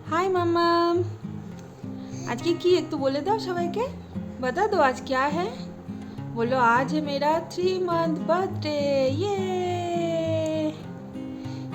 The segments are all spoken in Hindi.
हाय मामा। आज की एक तो बोले दो सबाई के बता दो आज क्या है। बोलो आज है मेरा 3 मंथ बर्थडे।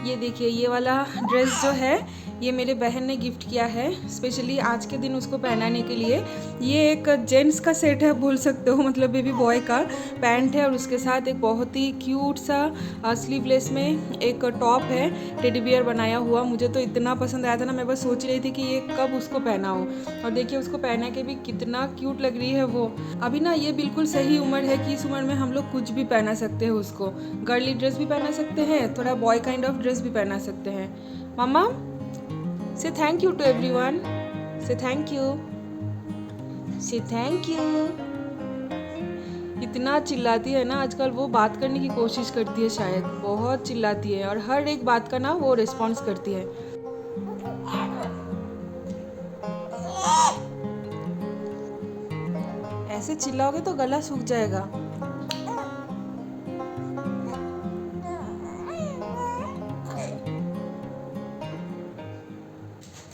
ये देखिए ये वाला ड्रेस जो है ये मेरे बहन ने गिफ्ट किया है स्पेशली आज के दिन उसको पहनाने के लिए। ये एक जेंट्स का सेट है बोल सकते हो, मतलब बेबी बॉय का पैंट है और उसके साथ एक बहुत ही क्यूट सा स्लीवलेस में एक टॉप है टेडी बियर बनाया हुआ। मुझे तो इतना पसंद आया था ना, मैं बस सोच रही थी कि ये कब उसको पहना हो। और देखिए उसको पहना के भी कितना क्यूट लग रही है वो। अभी ना ये बिल्कुल सही उम्र है कि इस उम्र में हम लोग कुछ भी पहना सकते हैं उसको। गर्ली ड्रेस भी पहना सकते हैं, थोड़ा बॉय काइंड ऑफ ड्रेस भी पहना सकते हैं। मम्मा से थैंक यू टू एवरीवन। से थैंक यू। से थैंक यू। इतना चिल्लाती है ना आजकल, वो बात करने की कोशिश करती है, शायद बहुत चिल्लाती है और हर एक बात का ना वो रिस्पॉन्स करती है। ऐसे चिल्लाओगे तो गला सूख जाएगा।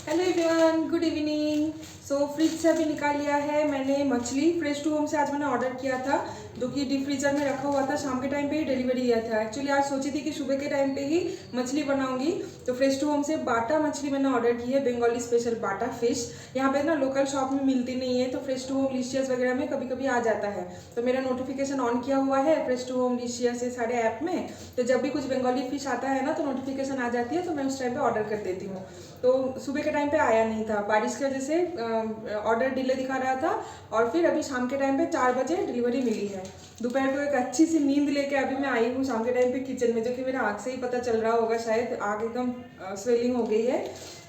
Hello everyone, good evening. So fridge से अभी निकाल लिया है मैंने मछली। फ्रेश टू होम से आज मैंने ऑर्डर किया था जो कि डीप फ्रीजर में रखा हुआ था, शाम के टाइम पे ही डिलीवरी दिया था। एक्चुअली आज सोची थी कि सुबह के टाइम पे ही मछली बनाऊंगी, तो फ्रेश टू होम से बाटा मछली मैंने ऑर्डर की है, बंगाली स्पेशल बाटा फिश। यहाँ पे ना लोकल शॉप में मिलती नहीं है, तो फ्रेश टू होम लिशियस वगैरह में कभी कभी आ जाता है। तो मेरा नोटिफिकेशन ऑन किया हुआ है फ्रेश टू होम लिशियस ये सारे ऐप में, तो जब भी कुछ बंगाली फिश आता है ना तो नोटिफिकेशन आ जाती है, तो मैं उस टाइम पे ऑर्डर कर देती हूँ। तो सुबह के टाइम पे आया नहीं था, बारिश की वजह से ऑर्डर डिले दिखा रहा था और फिर अभी शाम के टाइम पे 4 बजे डिलीवरी मिली है। दोपहर को एक अच्छी सी नींद लेके अभी मैं आई हूँ शाम के टाइम पे किचन में, जो कि मेरा आँख से ही पता चल रहा होगा, शायद आँख एकदम स्वेलिंग हो गई है।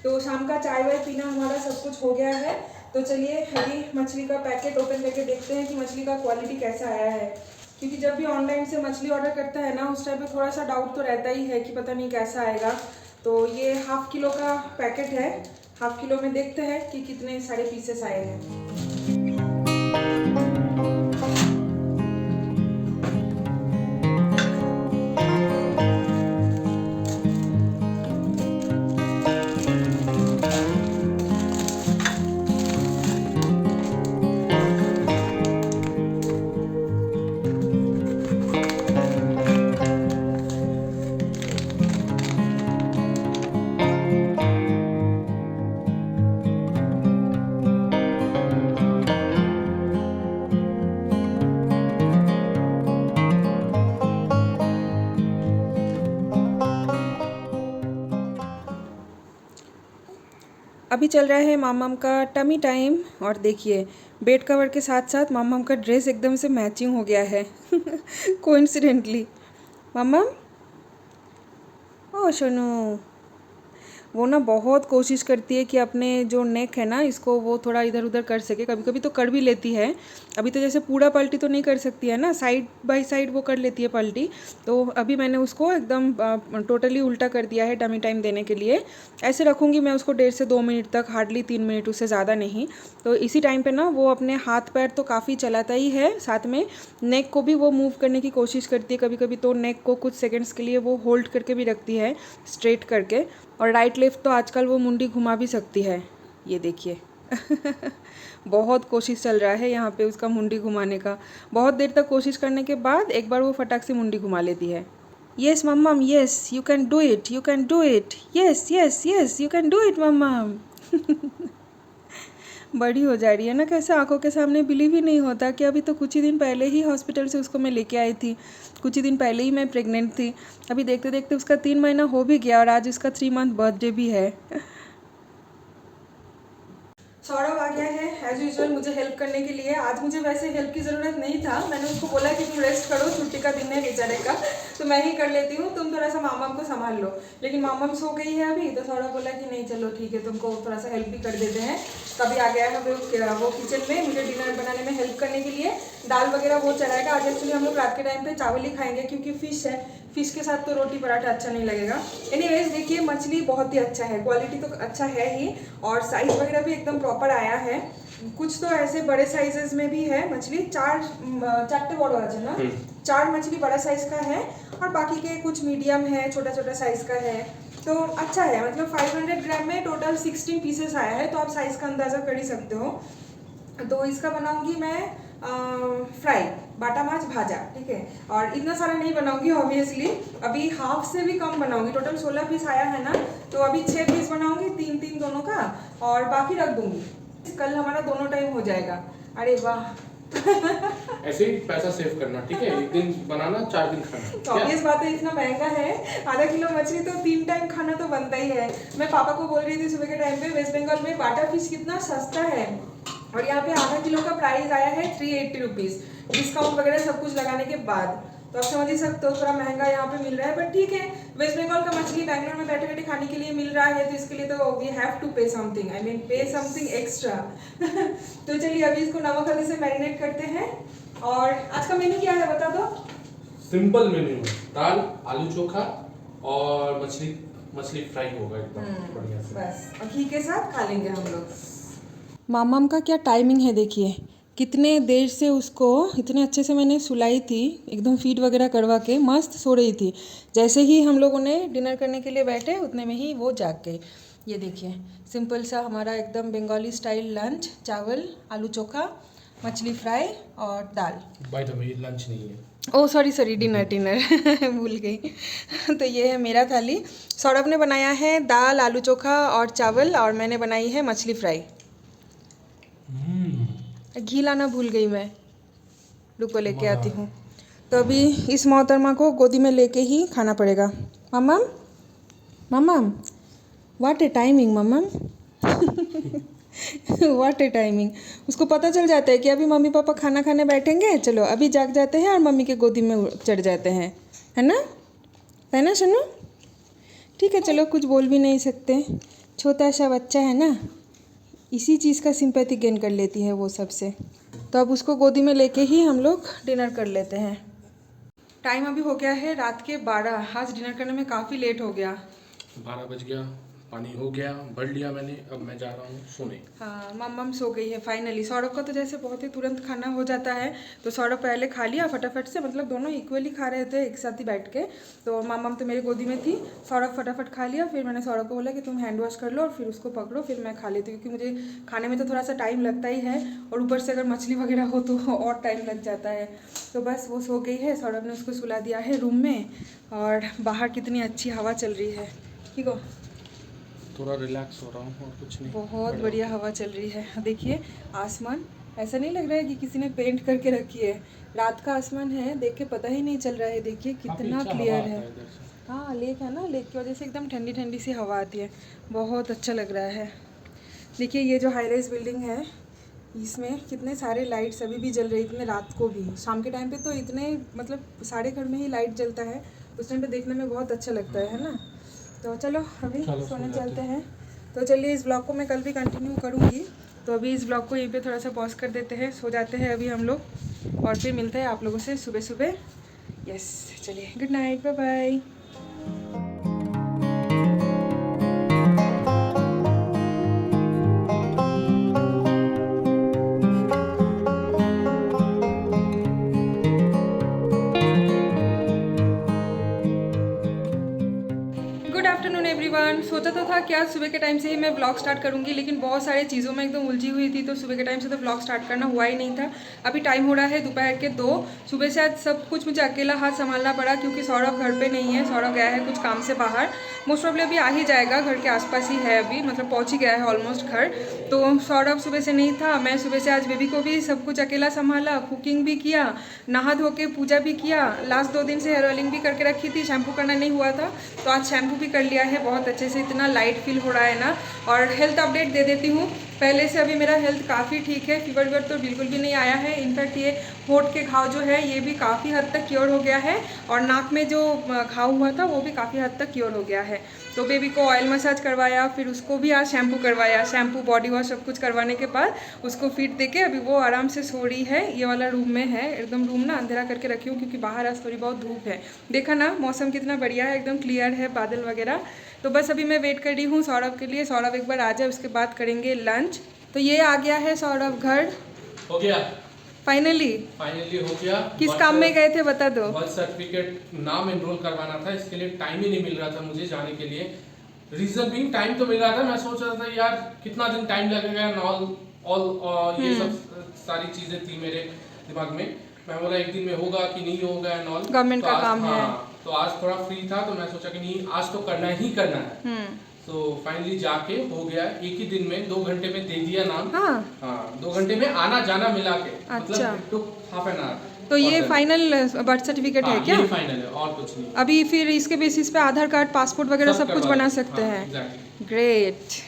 तो शाम का चाय वाय पीना हमारा सब कुछ हो गया है। तो चलिए अभी मछली का पैकेट ओपन करके देखते हैं कि मछली का क्वालिटी कैसा आया है, क्योंकि जब भी ऑनलाइन से मछली ऑर्डर करता है ना उस टाइम पे थोड़ा सा डाउट तो रहता ही है कि पता नहीं कैसा आएगा। तो ये 1/2 किलो का पैकेट है, 1/2 किलो में देखते हैं कि कितने सारे पीसेस आए हैं। अभी चल रहा है मामम का टमी टाइम और देखिए बेड कवर के साथ साथ मामम का ड्रेस एकदम से मैचिंग हो गया है कोइंसिडेंटली। मामम ओ सोनू, वो ना बहुत कोशिश करती है कि अपने जो नेक है ना इसको वो थोड़ा इधर उधर कर सके, कभी कभी तो कर भी लेती है। अभी तो जैसे पूरा पलटी तो नहीं कर सकती है ना, साइड बाय साइड वो कर लेती है पलटी। तो अभी मैंने उसको एकदम टोटली उल्टा कर दिया है टमी टाइम देने के लिए। ऐसे रखूँगी मैं उसको 1.5 से 2 मिनट तक, हार्डली 3 मिनट, उससे ज़्यादा नहीं। तो इसी टाइम पर ना वो अपने हाथ पैर तो काफ़ी चलाता ही है, साथ में नेक को भी वो मूव करने की कोशिश करती है। कभी कभी तो नेक को कुछ सेकेंड्स के लिए वो होल्ड करके भी रखती है स्ट्रेट करके। और राइट लेफ्ट तो आजकल वो मुंडी घुमा भी सकती है, ये देखिए बहुत कोशिश चल रहा है यहाँ पे उसका मुंडी घुमाने का। बहुत देर तक कोशिश करने के बाद एक बार वो फटाक से मुंडी घुमा लेती है। Yes hmm, yes you can do it, you can do it, yes yes yes you can do it hmm बड़ी हो जा रही है ना, कैसे आंखों के सामने बिलीव ही नहीं होता कि अभी तो कुछ ही दिन पहले ही हॉस्पिटल से उसको मैं लेके आई थी, कुछ ही दिन पहले ही मैं प्रेग्नेंट थी। अभी देखते देखते उसका 3 महीना हो भी गया और आज उसका 3 मंथ बर्थडे भी है। सौरभ आ गया है एज यूजुअल मुझे हेल्प करने के लिए। आज मुझे वैसे हेल्प की ज़रूरत नहीं था, मैंने उसको बोला कि तुम रेस्ट करो, छुट्टी का दिन है बेचारे का, तो मैं ही कर लेती हूँ, तुम थोड़ा सा मामम को संभाल लो। लेकिन मामम सो गई है अभी, तो सौरभ बोला कि नहीं चलो ठीक है तुमको थोड़ा सा हेल्प भी कर देते हैं। तभी आ गया है वो किचन में मुझे डिनर बनाने में हेल्प करने के लिए। दाल वगैरह वो चलाएगा। आज एक्चुअली हम लोग रात के टाइम पे चावल ही खाएंगे क्योंकि फिश है, फिश के साथ तो रोटी पराठा अच्छा नहीं लगेगा। एनीवेज देखिए मछली बहुत ही अच्छा है, क्वालिटी तो अच्छा है ही और साइज़ वगैरह भी एकदम प्रॉपर आया है। कुछ तो ऐसे बड़े साइजेस में भी है मछली, 4 बड़ा है ना, 4 मछली बड़ा साइज का है और बाकी के कुछ मीडियम है, छोटा छोटा साइज का है। तो अच्छा है, मतलब 500 ग्राम में टोटल 16 पीसेस आया है, तो आप साइज़ का अंदाज़ा कर ही सकते हो। तो इसका बनाऊंगी मैं फ्राई, बाटा माछ भाजा, ठीक है। और इतना सारा नहीं बनाऊंगी ऑब्वियसली, अभी हाफ से भी कम बनाऊंगी। टोटल 16 पीस आया है ना, तो अभी 6 पीस बनाऊंगी, 3-3 दोनों का, और बाकी रख दूंगी। कल हमारा दोनों टाइम हो जाएगा। अरे वाह ऐसे ही पैसा सेव करना, ठीक है। एक दिन बनाना, 4 दिन खाना। ऑब्वियस बात है, इतना महंगा है, आधा किलो मछली तो 3 टाइम खाना तो बनता ही है। मैं पापा को बोल रही थी सुबह के टाइम पे, वेस्ट बंगाल में बाटा फिश कितना सस्ता है, और यहाँ पे आधा किलो का प्राइस आया है 380 रुपीज़, डिस्काउंट वगैरह सब कुछ लगाने के बाद। तो आप समझ ही सकते हो थोड़ा महंगा यहाँ पे मिल रहा है, बट ठीक है, वेस्ट बंगाल का मछली बैंगलोर में बैठे बैठे खाने के लिए मिल रहा है, तो इसके लिए तो वी हैव टू पे समथिंग, आई मीन पे समथिंग एक्स्ट्रा। तो चलिए अभी इसको नमक हल्दी से मैरिनेट करते हैं। और आज का मेन्यू क्या है बता दो। सिंपल मेन्यू है, दाल, आलू चोखा और मछली फ्राई होगा एकदम बढ़िया से, बस, और घी के साथ खा लेंगे हम लोग। मामाम का क्या टाइमिंग है देखिए, कितने देर से उसको इतने अच्छे से मैंने सुलाई थी, एकदम फीड वगैरह करवा के मस्त सो रही थी। जैसे ही हम लोगों ने डिनर करने के लिए बैठे उतने में ही वो जाग गई। ये देखिए सिंपल सा हमारा एकदम बंगाली स्टाइल लंच, चावल, आलू चोखा, मछली फ्राई और दाल। बाय द वे लंच नहीं है, ओह सॉरी डिनर भूल गई। तो ये है मेरा थाली। सौरभ ने बनाया है दाल, आलू चोखा और चावल, और मैंने बनाई है मछली फ्राई। घी लाना भूल गई मैं, रुको लेके आती हूँ। तो अभी इस मोहतरमा को गोदी में लेके ही खाना पड़ेगा। Hmm hmm what a timing hmm what a timing. उसको पता चल जाता है कि अभी मम्मी पापा खाना खाने बैठेंगे, चलो अभी जाग जाते हैं और मम्मी के गोदी में चढ़ जाते हैं, है ना सुनो। ठीक है चलो, कुछ बोल भी नहीं सकते, छोटा सा बच्चा है ना, इसी चीज़ का सिंपैथी गेन कर लेती है वो सबसे। तो अब उसको गोदी में लेके ही हम लोग डिनर कर लेते हैं। टाइम अभी हो गया है रात के 12। आज डिनर करने में काफ़ी लेट हो गया, 12 बज गया, पानी हो गया, भर लिया मैंने, अब मैं जा रहा हूँ सोने। हाँ मम्मम सो गई है फाइनली। सौरभ का तो जैसे बहुत ही तुरंत खाना हो जाता है, तो सौरभ पहले खा लिया फटाफट से, मतलब दोनों इक्वली खा रहे थे एक साथ ही बैठ के। तो मम्मम तो मेरी गोदी में थी, सौरभ फटाफट खा लिया। फिर मैंने सौरभ को बोला कि तुम हैंड वॉश कर लो और फिर उसको पकड़ो, फिर मैं खा लेती हूँ, क्योंकि मुझे खाने में तो थोड़ा सा टाइम लगता ही है, और ऊपर से अगर मछली वगैरह हो तो और टाइम लग जाता है। तो बस वो सो गई है, सौरभ ने उसको सुला दिया है रूम में, और बाहर कितनी अच्छी हवा चल रही है, ठीक हो, थोड़ा रिलैक्स हो रहा हूँ और कुछ नहीं। बहुत बढ़िया हवा चल रही है। देखिए आसमान, ऐसा नहीं लग रहा है कि किसी ने पेंट करके रखी है, रात का आसमान है, देख के पता ही नहीं चल रहा है। देखिए कितना क्लियर है। हाँ लेक है ना, लेक की वजह से एकदम ठंडी ठंडी सी हवा आती है, बहुत अच्छा लग रहा है। देखिए ये जो हाई राइज बिल्डिंग है, इसमें कितने सारे लाइट्स अभी भी जल रही, इतने रात को भी, शाम के टाइम पे तो इतने, मतलब सारे घर में ही लाइट जलता है, उस टाइम पे देखने में बहुत अच्छा लगता है ना। तो चलो अभी सोने चलते हैं। तो चलिए इस ब्लॉग को मैं कल भी कंटिन्यू करूँगी, तो अभी इस ब्लॉग को यहीं पे थोड़ा सा पॉज कर देते हैं, सो जाते हैं अभी हम लोग, और फिर मिलते हैं आप लोगों से सुबह सुबह। यस चलिए, good night, bye bye. Good afternoon everyone. सोचा तो था कि आज सुबह के टाइम से ही मैं ब्लॉग स्टार्ट करूंगी, लेकिन बहुत सारी चीज़ों में एकदम उलझी हुई थी, तो सुबह के टाइम से तो ब्लॉग स्टार्ट करना हुआ ही नहीं था। अभी टाइम हो रहा है दोपहर के 2। सुबह से आज सब कुछ मुझे अकेला हाथ संभालना पड़ा, क्योंकि सौरभ घर पे नहीं है, सौरभ गया है कुछ काम से बाहर, मोस्ट प्रॉब्ली अभी आ ही जाएगा, घर के आसपास ही है अभी, मतलब पहुँच ही गया है ऑलमोस्ट घर। तो सौरभ सुबह से नहीं था, मैं सुबह से आज बेबी को भी सब कुछ अकेला संभाला, कुकिंग भी किया, नहा धो के पूजा भी किया, लास्ट 2 दिन से हेयर ऑयलिंग भी करके रखी थी, शैम्पू करना नहीं हुआ था, तो आज शैम्पू भी कर लिया है बहुत अच्छे से, इतना लाइट फील हो रहा है ना। और हेल्थ अपडेट दे देती हूँ, पहले से अभी मेरा हेल्थ काफ़ी ठीक है, फीवर वीवर तो बिल्कुल भी नहीं आया है। इनफैक्ट ये होंठ के घाव जो है ये भी काफ़ी हद तक क्योर हो गया है, और नाक में जो घाव हुआ था वो भी काफ़ी हद तक क्योर हो गया है। तो बेबी को ऑयल मसाज करवाया, फिर उसको भी आज शैम्पू करवाया, शैम्पू बॉडी वॉश सब कुछ करवाने के बाद उसको फीड देके अभी वो आराम से सो रही है। ये वाला रूम में है, एकदम रूम ना अंधेरा करके रखी हूँ, क्योंकि बाहर आज थोड़ी बहुत धूप है। देखा ना मौसम कितना बढ़िया है, एकदम क्लियर है, बादल वगैरह। तो बस अभी मैं वेट कर रही हूँ सौरभ के लिए, सौरभ एक बार आ जाए उसके बाद करेंगे लंच। तो ये आ गया है सौरभ घर, हो गया फाइनली हो गया। किस काम में गए थे बता दो। बर्थ सर्टिफिकेट नाम एनरोल करवाना था, इसके लिए टाइम ही नहीं मिल रहा था मुझे जाने के लिए। रीजन भी टाइम तो मिल रहा था, मैं सोच रहा था यार कितना दिन टाइम लगेगा एंड ऑल ये सब सारी चीजें थी मेरे दिमाग में। मैं बोला एक दिन में होगा कि नहीं होगा एंड ऑल, गवर्नमेंट का काम है। तो आज थोड़ा फ्री था तो मैं सोचा कि नहीं आज तो करना ही करना है। तो फाइनली जाके हो गया, एक ही दिन में 2 घंटे में दे दिया नाम। हाँ 2 घंटे में आना जाना मिला के, मतलब तो हाफ एन आवर। तो ये फाइनल बर्थ सर्टिफिकेट है क्या? ये फाइनल है और कुछ नहीं। अभी फिर इसके बेसिस पे आधार कार्ड, पासपोर्ट वगैरह सब कुछ बना सकते हैं। ग्रेट,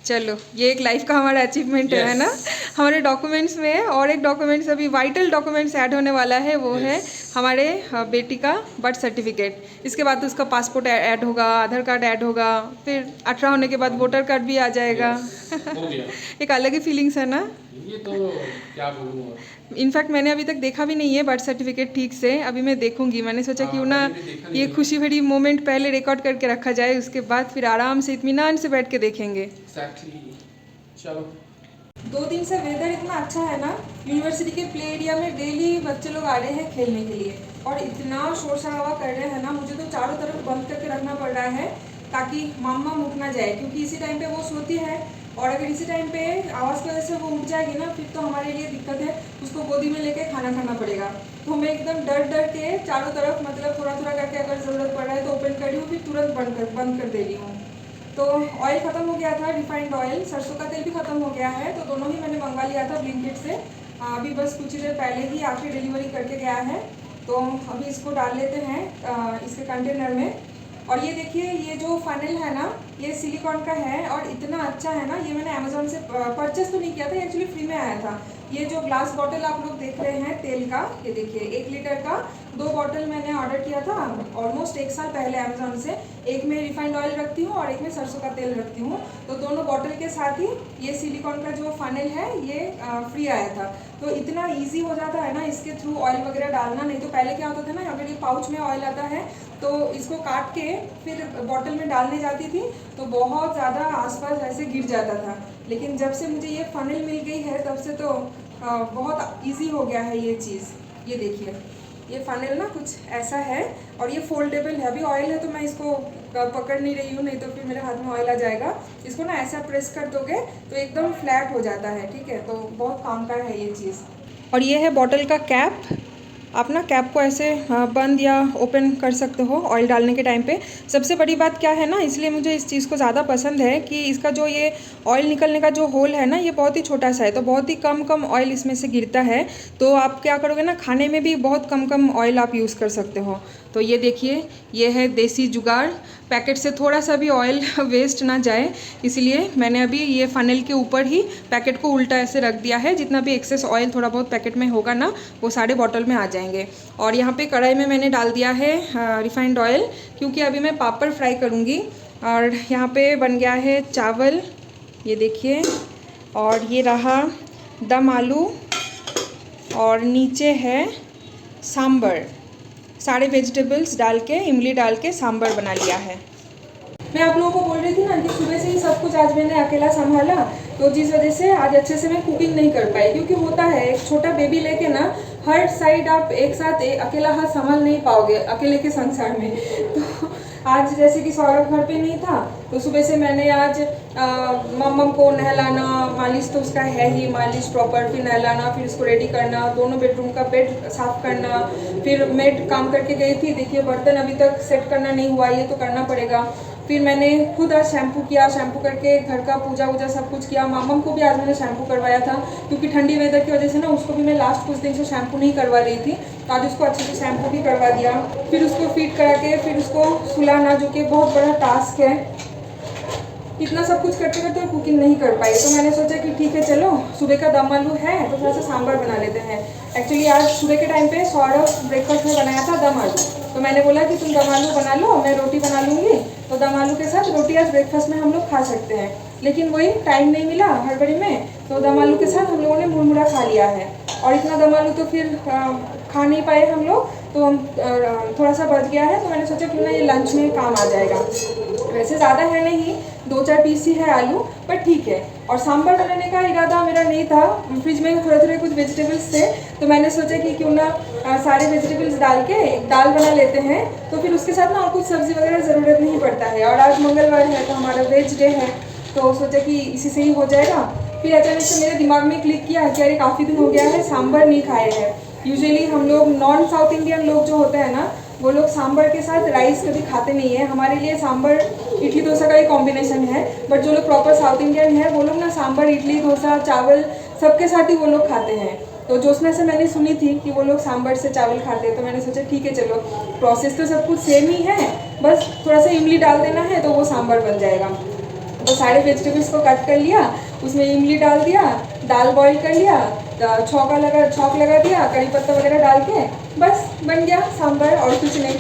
चलो ये एक लाइफ का हमारा अचीवमेंट है ना। हमारे डॉक्यूमेंट्स में और एक डॉक्यूमेंट्स अभी वाइटल डॉक्यूमेंट्स ऐड होने वाला है, वो है हमारे बेटी का बर्थ सर्टिफिकेट। इसके बाद उसका पासपोर्ट ऐड होगा, आधार कार्ड ऐड होगा, फिर 18 होने के बाद वोटर कार्ड भी आ जाएगा। हो गया। एक अलग ही फीलिंग्स है ना। ये तो क्या बोलूँ। इनफैक्ट मैंने अभी तक देखा भी नहीं है बर्थ सर्टिफिकेट ठीक से, अभी मैं देखूंगी। मैंने सोचा क्यों ना ये खुशी भरी मोमेंट पहले रिकॉर्ड करके रखा जाए, उसके बाद फिर आराम से इत्मीनान से बैठ के देखेंगे। चलो 2 दिन से वेदर इतना अच्छा है ना, यूनिवर्सिटी के प्ले एरिया में डेली बच्चे लोग आ रहे हैं खेलने के लिए, और इतना शोर शराबा कर रहे हैं ना, मुझे तो चारों तरफ बंद करके रखना पड़ रहा है ताकि मम्मा उठ ना जाए, क्योंकि इसी टाइम पे वो सोती है, और अगर इसी टाइम पे आवाज़ की वजह से वो उठ जाएगी ना, फिर तो हमारे लिए दिक्कत है। उसको गोदी में लेके खाना खाना पड़ेगा। तो मैं एकदम डर डर के चारों तरफ, मतलब थोड़ा थोड़ा करके अगर ज़रूरत पड़ रहा है तो ओपन कर रही हूँ, फिर तुरंत बंद कर दे रही हूँ। तो ऑयल ख़त्म हो गया था, रिफाइंड ऑयल, सरसों का तेल भी ख़त्म हो गया है, तो दोनों ही मैंने मंगा लिया था ब्लिंकिट से। अभी बस कुछ ही देर पहले ही आके डिलीवरी करके गया है। तो अभी इसको डाल लेते हैं इसके कंटेनर में। और ये देखिए, ये जो फनल है ना, ये सिलिकॉन का है और इतना अच्छा है ना। ये मैंने अमेजोन से परचेस तो नहीं किया था, एक्चुअली फ्री में आया था। ये जो ग्लास बॉटल आप लोग देख रहे हैं तेल का, ये देखिए 1 लीटर का 2 बॉटल मैंने ऑर्डर किया था ऑलमोस्ट 1 साल पहले अमेजोन से। एक में रिफाइंड ऑयल रखती हूँ और एक में सरसों का तेल रखती हूँ। तो दोनों बॉटल के साथ ही ये सिलिकॉन का जो फनल है ये फ्री आया था। तो इतना ईजी हो जाता है ना इसके थ्रू ऑयल वगैरह डालना। नहीं तो पहले क्या होता था ना, अगर ये पाउच में ऑयल आता है तो इसको काट के फिर बॉटल में डालने जाती थी तो बहुत ज़्यादा आसपास ऐसे गिर जाता था। लेकिन जब से मुझे ये फनल मिल गई है तब से तो बहुत इजी हो गया है ये चीज़। ये देखिए, ये फनल ना कुछ ऐसा है और ये फोल्डेबल है। अभी ऑयल है तो मैं इसको पकड़ नहीं रही हूँ, नहीं तो फिर मेरे हाथ में ऑयल आ जाएगा। इसको ना ऐसा प्रेस कर दोगे तो एकदम फ्लैट हो जाता है, ठीक है। तो बहुत काम का है ये चीज़। और ये है बॉटल का कैप। आप ना कैप को ऐसे बंद या ओपन कर सकते हो ऑयल डालने के टाइम पे। सबसे बड़ी बात क्या है ना, इसलिए मुझे इस चीज़ को ज़्यादा पसंद है कि इसका जो ये ऑयल निकलने का जो होल है ना, ये बहुत ही छोटा सा है, तो बहुत ही कम ऑयल इसमें से गिरता है। तो आप क्या करोगे ना, खाने में भी बहुत कम ऑयल आप यूज़ कर सकते हो। तो ये देखिए, ये है देसी जुगाड़। पैकेट से थोड़ा सा भी ऑयल वेस्ट ना जाए, इसलिए मैंने अभी ये फनल के ऊपर ही पैकेट को उल्टा ऐसे रख दिया है। जितना भी एक्सेस ऑयल थोड़ा बहुत पैकेट में होगा ना, वो सारे बॉटल में आ जाएंगे। और यहाँ पे कढ़ाई में मैंने डाल दिया है रिफाइंड ऑयल, क्योंकि अभी मैं पापड़ फ्राई करूँगी। और यहाँ पे बन गया है चावल, ये देखिए, और ये रहा दम आलू, और नीचे है सांभर। सारे वेजिटेबल्स डाल के, इमली डाल के सांभर बना लिया है। मैं आप लोगों को बोल रही थी ना कि सुबह से ही सब कुछ आज मैंने अकेला संभाला, तो जिस वजह से आज अच्छे से मैं कुकिंग नहीं कर पाई। क्योंकि होता है, एक छोटा बेबी लेके ना हर साइड आप एक साथ अकेला हाथ संभाल नहीं पाओगे अकेले के संसार में। तो आज जैसे कि सौरभ घर पे नहीं था, तो सुबह से मैंने आज मम्मम को नहलाना, मालिश तो उसका है ही, मालिश प्रॉपर, फिर नहलाना, फिर उसको रेडी करना, दोनों बेडरूम का बेड साफ करना, फिर मेड काम करके गई थी। देखिए बर्तन अभी तक सेट करना नहीं हुआ, ये तो करना पड़ेगा। फिर मैंने खुद आज शैम्पू किया, शैम्पू करके घर का पूजा वूजा सब कुछ किया। मम्मम को भी आज मैंने शैम्पू करवाया था, क्योंकि ठंडी वेदर की वजह से ना उसको भी मैं लास्ट कुछ दिन से शैम्पू नहीं करवा रही थी, तो आज उसको अच्छे से शैम्पू भी करवा दिया। फिर उसको फीड करा के फिर उसको सुलाना, जो कि बहुत बड़ा टास्क है। इतना सब कुछ करते करते कुकिंग नहीं कर पाई, तो मैंने सोचा कि ठीक है चलो, सुबह का दम आलू है तो थोड़ा सा सांभर बना लेते हैं। एक्चुअली आज सुबह के टाइम पे सौरभ ब्रेकफास्ट में बनाया था दम आलू, तो मैंने बोला कि तुम दम आलू बना लो, मैं रोटी बना लूँगी। तो दम आलू के साथ रोटी आज ब्रेकफास्ट में हम लोग खा सकते हैं। लेकिन वही टाइम नहीं मिला हड़बड़ी में, तो दम आलू के साथ हम लोगों ने मुरमुरा खा लिया है। और इतना दम आलू तो फिर खा नहीं पाए हम लोग, तो थोड़ा सा बच गया है, तो मैंने सोचा क्यों ना ये लंच में काम आ जाएगा। वैसे ज़्यादा है नहीं, 2-4 पीस ही है आलू, पर ठीक है। और सांभर बनाने का इरादा मेरा नहीं था, फ्रिज में थोड़े थोड़े कुछ वेजिटेबल्स थे, तो मैंने सोचा कि क्यों ना सारे वेजिटेबल्स डाल के एक दाल बना लेते हैं, तो फिर उसके साथ ना और कुछ सब्ज़ी वगैरह ज़रूरत नहीं पड़ता है। और आज मंगलवार है तो हमारा वेज डे है, तो सोचा कि इसी से ही हो जाएगा। फिर अचानक से मेरे दिमाग में क्लिक किया कि अरे काफ़ी दिन हो गया है सांभर नहीं खाए हैं। यूजुअली हम लोग नॉन साउथ इंडियन लोग जो होते हैं ना, वो लोग सांभर के साथ राइस कभी खाते नहीं है। हमारे लिए सांभर इडली डोसा का ही कॉम्बिनेशन है, बट जो लोग प्रॉपर साउथ इंडियन है वो लोग ना सांभर इडली डोसा चावल सबके साथ ही वो लोग खाते हैं। तो जोशना से मैंने सुनी थी कि वो लोग सांभर से चावल खाते हैं, तो मैंने सोचा ठीक है चलो, प्रोसेस तो सब कुछ सेम ही है, बस थोड़ा सा इमली डाल देना है तो वो सांभर बन जाएगा। तो सारे वेजिटेबल्स को कट कर लिया, उसमें इमली डाल दिया, दाल बॉईल कर लिया, छौंक लगा दिया, करी पत्ता वगैरह डाल के बस बन गया सांभर, और कुछ नहीं।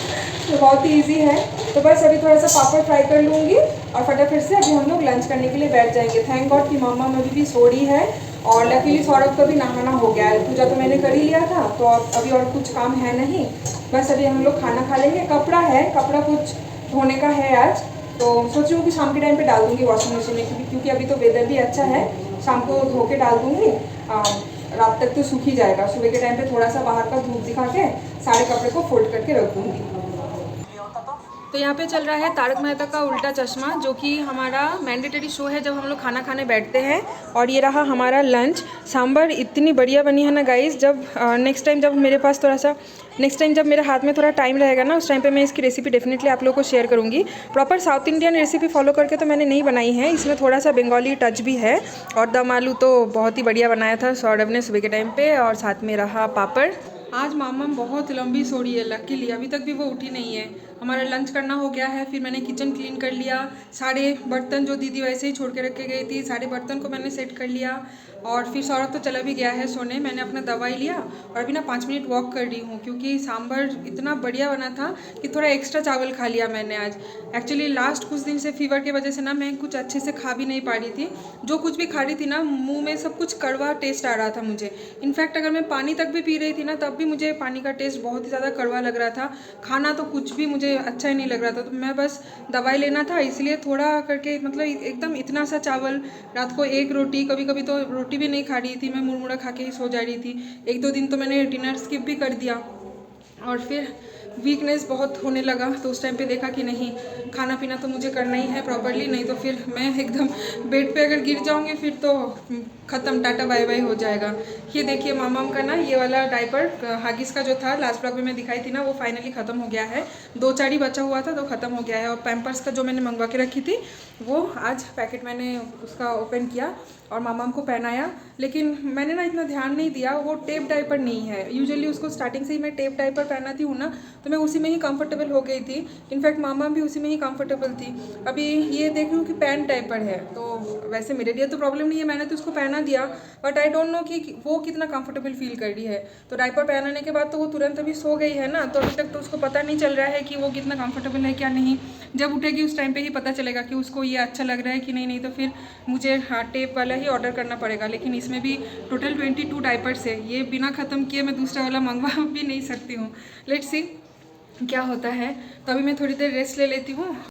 तो बहुत ही इजी है। तो बस अभी थोड़ा सा पापड़ फ्राई कर लूँगी और फटाफट से अभी हम लोग लंच करने के लिए बैठ जाएंगे। थैंक गॉड कि मम्मा अभी भी सो रही है, और लकीली सौरभ का भी नहाना हो गया है। पूजा तो मैंने कर ही लिया था, तो अभी और कुछ काम है नहीं, बस अभी हम लोग खाना खा लेंगे। कपड़ा कुछ धोने का है आज, तो सोच रही हूँ कि शाम के टाइम पे डाल दूँगी वॉशिंग मशीन में, क्योंकि अभी तो वेदर भी अच्छा है, शाम को धो के डाल दूँगी, रात तक तो सूख ही जाएगा। सुबह के टाइम पे थोड़ा सा बाहर का धूप दिखा के सारे कपड़े को फोल्ड करके रख दूँगी। तो यहाँ पे चल रहा है तारक मेहता का उल्टा चश्मा, जो कि हमारा मैंडेटरी शो है जब हम लोग खाना खाने बैठते हैं। और ये रहा हमारा लंच। सांभर इतनी बढ़िया बनी है ना गाइस, जब नेक्स्ट टाइम जब मेरे हाथ में थोड़ा टाइम रहेगा ना, उस टाइम पे मैं इसकी रेसिपी डेफिनेटली आप लोगों को शेयर करूँगी। Proper south Indian recipe follow करके तो मैंने नहीं बनाई है, इसमें थोड़ा सा बंगाली टच भी है। और दम आलू तो बहुत ही बढ़िया बनाया था सौरभ ने सुबह के टाइम पे, और साथ में रहा पापड़। आज मामा बहुत लंबी सो रही है, लकीली अभी तक भी वो उठी नहीं है। हमारा लंच करना हो गया है, फिर मैंने किचन क्लीन कर लिया, सारे बर्तन जो दीदी वैसे ही छोड़ के रख के गई थी, सारे बर्तन को मैंने सेट कर लिया। और फिर सौरभ तो चला भी गया है सोने, मैंने अपना दवाई लिया और अभी ना 5 मिनट वॉक कर रही हूँ, क्योंकि सांभर इतना बढ़िया बना था कि थोड़ा एक्स्ट्रा चावल खा लिया मैंने आज। एक्चुअली लास्ट कुछ दिन से फीवर की वजह से ना मैं कुछ अच्छे से खा भी नहीं पा रही थी, जो कुछ भी खा रही थी ना मुँह में सब कुछ कड़वा टेस्ट आ रहा था मुझे। इनफैक्ट अगर मैं पानी तक भी पी रही थी ना, तब भी मुझे पानी का टेस्ट बहुत ही ज़्यादा कड़वा लग रहा था। खाना तो कुछ भी मुझे अच्छा ही नहीं लग रहा था, तो मैं बस दवाई लेना था, इसलिए थोड़ा करके मतलब एकदम इतना सा चावल, रात को 1 रोटी, कभी कभी तो रोटी भी नहीं खा रही थी मैं, मुड़मुड़ा खा के ही सो जा रही थी। 1-2 दिन तो मैंने डिनर स्किप भी कर दिया, और फिर वीकनेस बहुत होने लगा, तो उस टाइम पे देखा कि नहीं, खाना पीना तो मुझे करना ही है प्रॉपरली, नहीं तो फिर मैं एकदम बेड पे अगर गिर जाऊंगी फिर तो ख़त्म, टाटा बाय बाय हो जाएगा। ये देखिए मामाम का ना ये वाला डायपर हागिस का जो था लास्ट ब्लॉग में मैं दिखाई थी ना, वो फाइनली ख़त्म हो गया है। 2-4 ही बचा हुआ था तो ख़त्म हो गया है। और पैम्पर्स का जो मैंने मंगवा के रखी थी, वो आज पैकेट मैंने उसका ओपन किया और मामाम को पहनाया, लेकिन मैंने ना इतना ध्यान नहीं दिया, वो टेप डायपर नहीं है। यूजुअली उसको स्टार्टिंग से ही मैं टेप डायपर पहनाती हूँ ना, तो मैं उसी में ही कंफर्टेबल हो गई थी। इनफैक्ट मामा भी उसी में ही कंफर्टेबल थी। अभी ये देख रही हूँ कि पैंट डायपर है, तो वैसे मेरे लिए तो प्रॉब्लम नहीं है, मैंने तो उसको पहना दिया, बट आई डोंट नो कि वो कितना कंफर्टेबल फील कर रही है। तो डायपर पहनाने के बाद तो वो तुरंत अभी सो गई है ना, तो अभी तक तो उसको पता नहीं चल रहा है कि वो कितना कंफर्टेबल है क्या नहीं। जब उठेगी उस टाइम पे ही पता चलेगा कि उसको ये अच्छा लग रहा है कि नहीं तो फिर मुझे टेप वाला ही ऑर्डर करना पड़ेगा। लेकिन इसमें भी टोटल 22 डायपर्स है, ये बिना ख़त्म किए मैं दूसरा वाला मंगवा भी नहीं सकती हूँ। लेट्स सी क्या होता है। तो अभी मैं थोड़ी देर रेस्ट ले लेती हूँ।